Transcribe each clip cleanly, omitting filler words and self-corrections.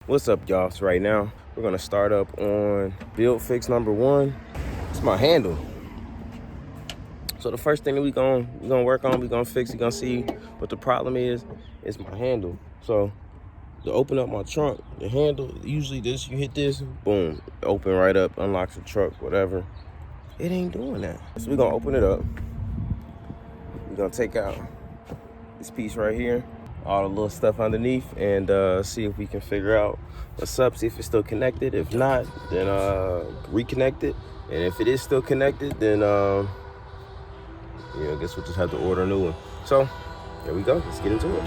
What's up, y'all? So right now we're gonna start up on build fix number 1. It's my handle. So the first thing that we gonna work on, we gonna fix, we gonna see what the problem is my handle. So to open up my trunk, the handle, usually this, you hit this, boom, open right up, unlocks the truck, whatever. It ain't doing that. So we're gonna open it up. We're gonna take out this piece right here, all the little stuff underneath, and see if we can figure out what's up, see if it's still connected. If not, then reconnect it. And if it is still connected, then yeah, I guess we'll just have to order a new one. So there we go, let's get into it.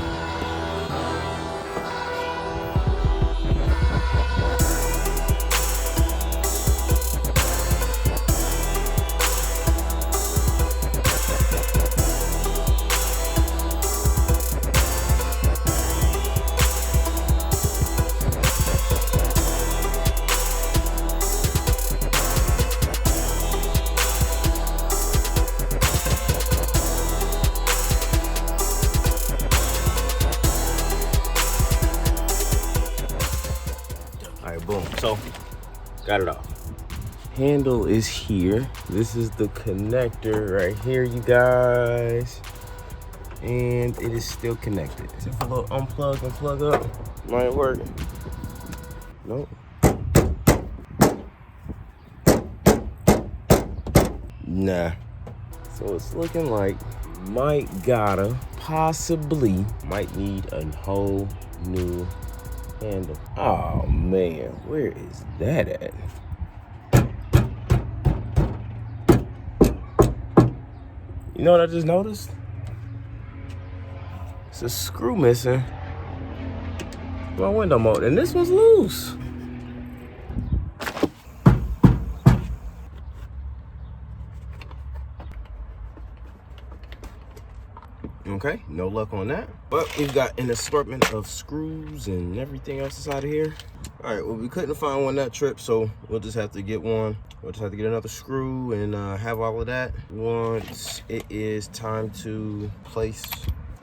Boom, so got it off. Handle is here. This is the connector right here, you guys. And it is still connected. Except for a little unplug and plug up. Might work. Nope. Nah. So it's looking like possibly might need a whole new handle. Oh man, where is that at? You know what I just noticed? It's a screw missing. My window mode, and this one's loose. Okay, no luck on that. But we've got an assortment of screws and everything else inside of here. All right, well, we couldn't find one that trip, so we'll just have to get one. We'll just have to get another screw and have all of that. Once it is time to place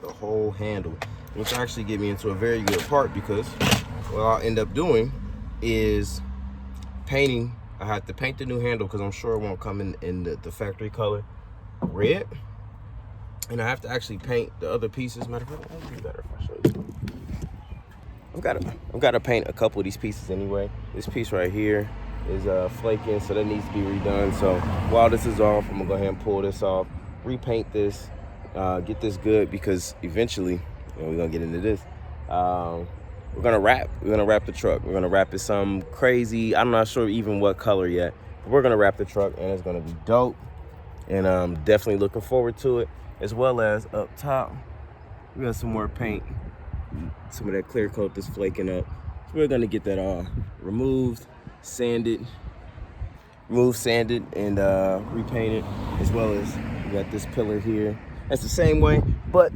the whole handle, which actually get me into a very good part, because what I'll end up doing is painting. I have to paint the new handle because I'm sure it won't come in the factory color red. And I have to actually paint the other pieces. Matter of fact, it'll be better if I show you. I've got to paint a couple of these pieces anyway. This piece right here is flaking, so that needs to be redone. So while this is off, I'm gonna go ahead and pull this off, repaint this, get this good, because eventually, we're gonna get into this. We're gonna wrap the truck. We're gonna wrap it some crazy, I'm not sure even what color yet, but we're gonna wrap the truck, and it's gonna be dope. And I'm definitely looking forward to it. As well as up top, we got some more paint, some of that clear coat that's flaking up. So we're gonna get that all removed, sanded, and repainted. As well as we got this pillar here. That's the same way, but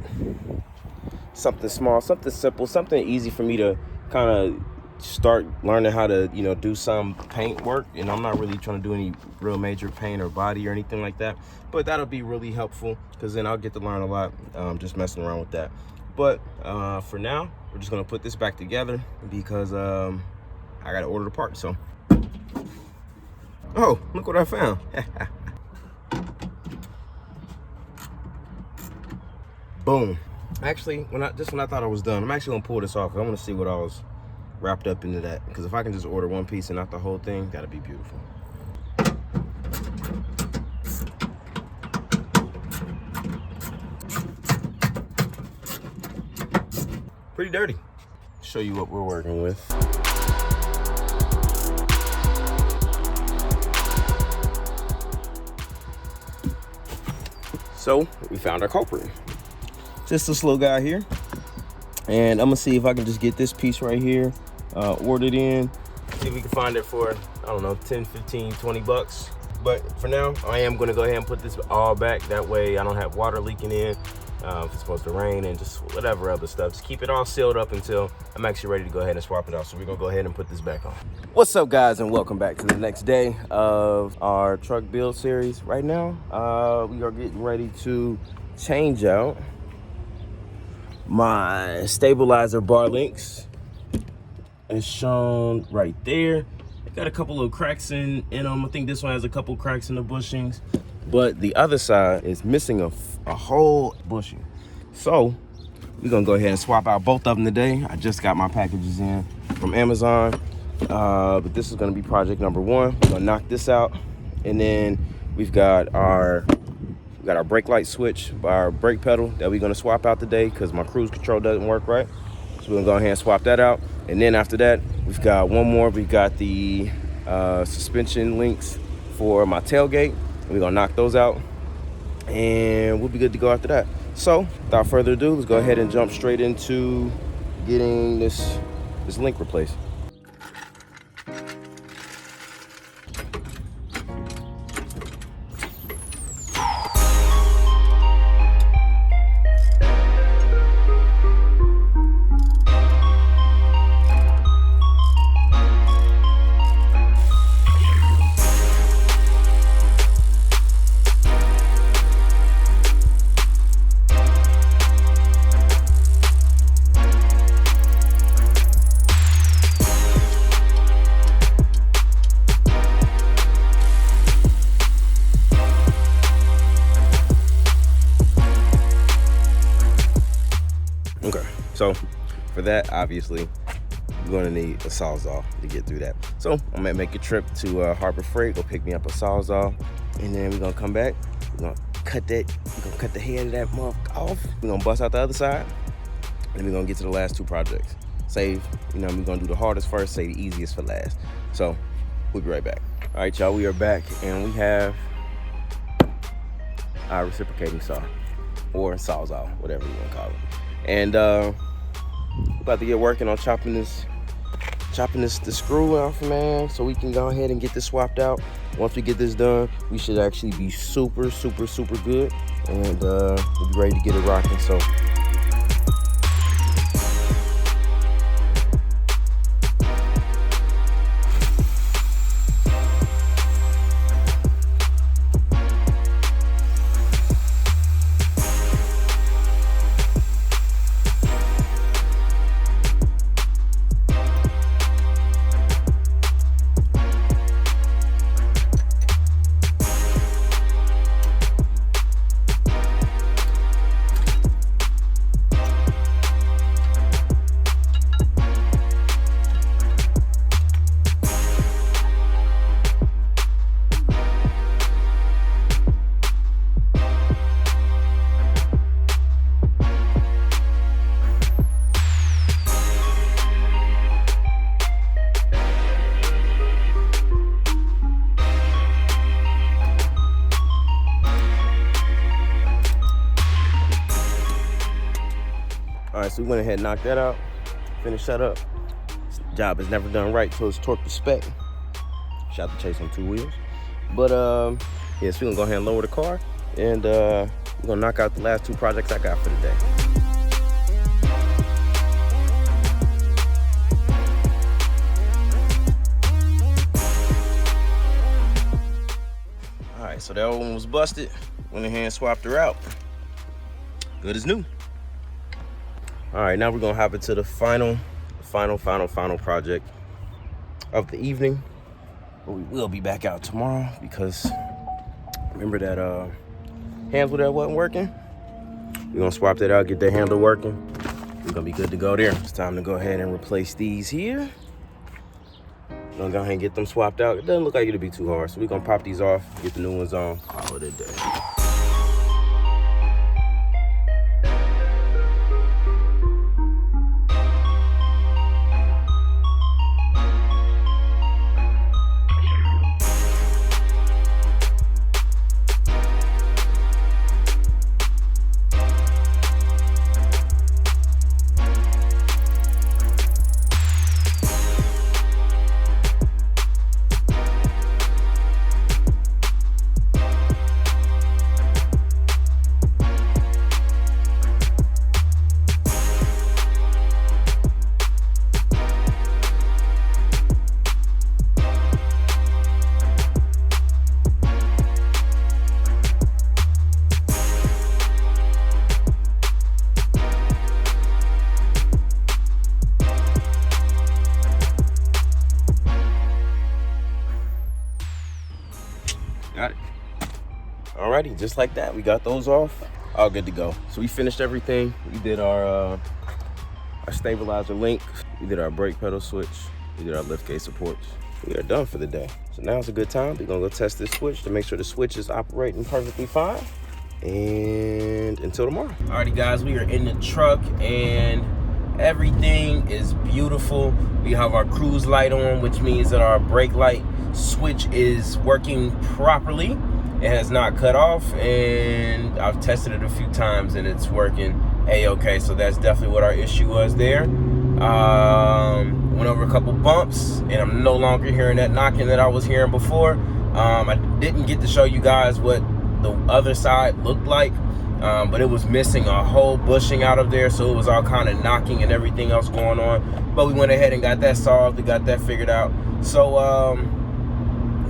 something small, something simple, something easy for me to kind of start learning how to, do some paint work. And I'm not really trying to do any real major paint or body or anything like that, but that'll be really helpful, because then I'll get to learn a lot just messing around with that. But for now, we're just gonna put this back together, because I gotta order the part. So, oh, look what I found. Boom. Actually, when I thought I was done, I'm actually gonna pull this off. I want to see what I was wrapped up into that, because if I can just order one piece and not the whole thing, that'd be beautiful. Pretty dirty. Show you what we're working with. So we found our culprit. Just this little guy here. And I'm gonna see if I can just get this piece right here ordered in. See if we can find it for, I don't know, 10, 15, 20 bucks. But for now, I am gonna go ahead and put this all back. That way I don't have water leaking in if it's supposed to rain, and just whatever other stuff. Just keep it all sealed up until I'm actually ready to go ahead and swap it out. So we're gonna go ahead and put this back on. What's up, guys, and welcome back to the next day of our truck build series. Right now, we are getting ready to change out my stabilizer bar links is shown right there. It got a couple of cracks in them. I think this one has a couple cracks in the bushings, but the other side is missing a whole bushing. So we're gonna go ahead and swap out both of them today. I just got my packages in from Amazon, but this is gonna be project number one. We're gonna knock this out, and then we've got our brake light switch, our brake pedal that we're gonna swap out today because my cruise control doesn't work right. So we're gonna go ahead and swap that out. And then after that, we've got one more. We've got the suspension links for my tailgate. We're gonna knock those out and we'll be good to go after that. So without further ado, let's go ahead and jump straight into getting this link replaced. Okay, so for that, obviously, we're gonna need a Sawzall to get through that. So I'm gonna make a trip to Harbor Freight, go pick me up a Sawzall, and then we're gonna come back. We're gonna cut the head of that mug off. We're gonna bust out the other side, and then we're gonna get to the last two projects. Save, we're gonna do the hardest first, save the easiest for last. So we'll be right back. All right, y'all, we are back, and we have our reciprocating saw, or Sawzall, whatever you wanna call it. And we're about to get working on chopping the screw off, man, so we can go ahead and get this swapped out. Once we get this done, we should actually be super good, and we'll be ready to get it rocking. So all right, so we went ahead and knocked that out, finished that up. This job is never done right till it's torqued to spec. Shout out to Chase on 2 wheels. But yeah, so we're gonna go ahead and lower the car, and we're gonna knock out the last two projects I got for the day. All right, so that old one was busted. Went ahead and swapped her out. Good as new. All right, now we're gonna hop into the final project of the evening. But we will be back out tomorrow because remember that handle that wasn't working? We're gonna swap that out, get that handle working. We're gonna be good to go there. It's time to go ahead and replace these here. We're gonna go ahead and get them swapped out. It doesn't look like it'll be too hard, so we're gonna pop these off, get the new ones on, call it a day. Got it. Alrighty, just like that, we got those off. All good to go. So we finished everything. We did our stabilizer link. We did our brake pedal switch. We did our liftgate supports. We are done for the day. So now it's a good time. We're gonna go test this switch to make sure the switch is operating perfectly fine. And until tomorrow. Alrighty guys, we are in the truck and everything is beautiful. We have our cruise light on, which means that our brake light switch is working properly. It has not cut off, and I've tested it a few times and it's working a-okay. So that's definitely what our issue was there. Went over a couple bumps and I'm no longer hearing that knocking that I was hearing before. I didn't get to show you guys what the other side looked like, but it was missing a whole bushing out of there, so it was all kind of knocking and everything else going on. But we went ahead and got that solved. We got that figured out. So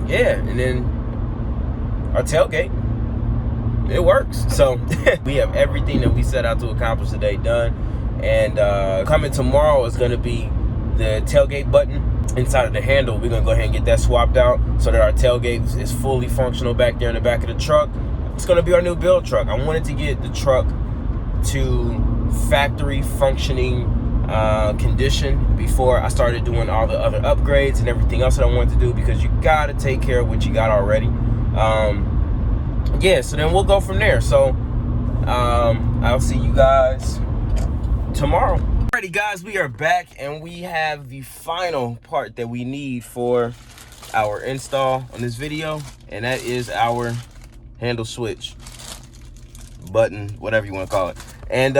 yeah, and then our tailgate, it works. So we have everything that we set out to accomplish today done. And coming tomorrow is going to be the tailgate button inside of the handle. We're going to go ahead and get that swapped out so that our tailgate is fully functional back there in the back of the truck. It's going to be our new build truck. I wanted to get the truck to factory functioning condition before I started doing all the other upgrades and everything else that I wanted to do, because you got to take care of what you got already. Yeah, so then we'll go from there. So I'll see you guys tomorrow. Alrighty guys, we are back and we have the final part that we need for our install on this video, and that is our handle switch button, whatever you want to call it. And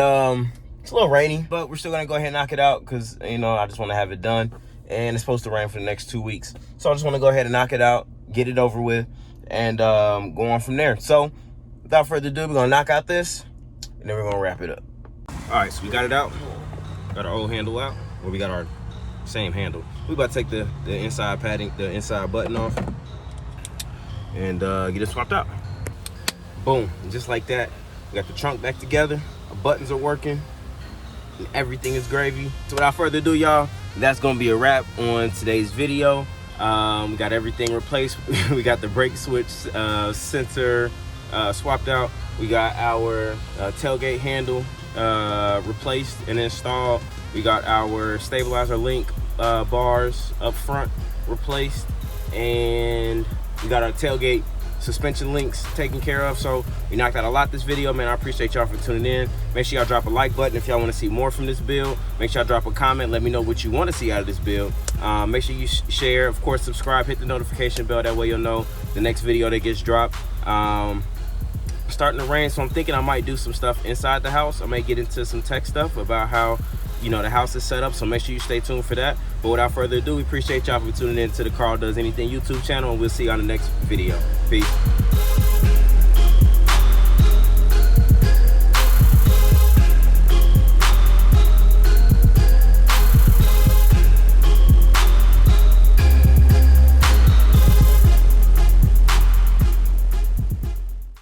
it's a little rainy, but we're still gonna go ahead and knock it out because, you know, I just want to have it done, and it's supposed to rain for the next 2 weeks. So I just want to go ahead and knock it out, get it over with, and go on from there. So without further ado, we're gonna knock out this and then we're gonna wrap it up. All right, so we got it out. Got our old handle out. Well, we got our same handle. We about to take the inside padding, the inside button off, and get it swapped out. Boom, and just like that, we got the trunk back together. Our buttons are working, and everything is gravy. So without further ado, y'all, that's gonna be a wrap on today's video. We got everything replaced. We got the brake switch sensor swapped out. We got our tailgate handle replaced and installed. We got our stabilizer link bars up front replaced, and we got our tailgate suspension links taken care of. So we knocked out a lot this video, man. I appreciate y'all for tuning in. Make sure y'all drop a like button if y'all want to see more from this build. Make sure y'all drop a comment, let me know what you want to see out of this build. Make sure you share, of course, subscribe, hit the notification bell, that way you'll know the next video that gets dropped. Starting to rain, so I'm thinking I might do some stuff inside the house. I may get into some tech stuff about how, you know, the house is set up, so make sure you stay tuned for that. But without further ado, we appreciate y'all for tuning in to the Carl Does Anything YouTube channel, and we'll see you on the next video. Peace.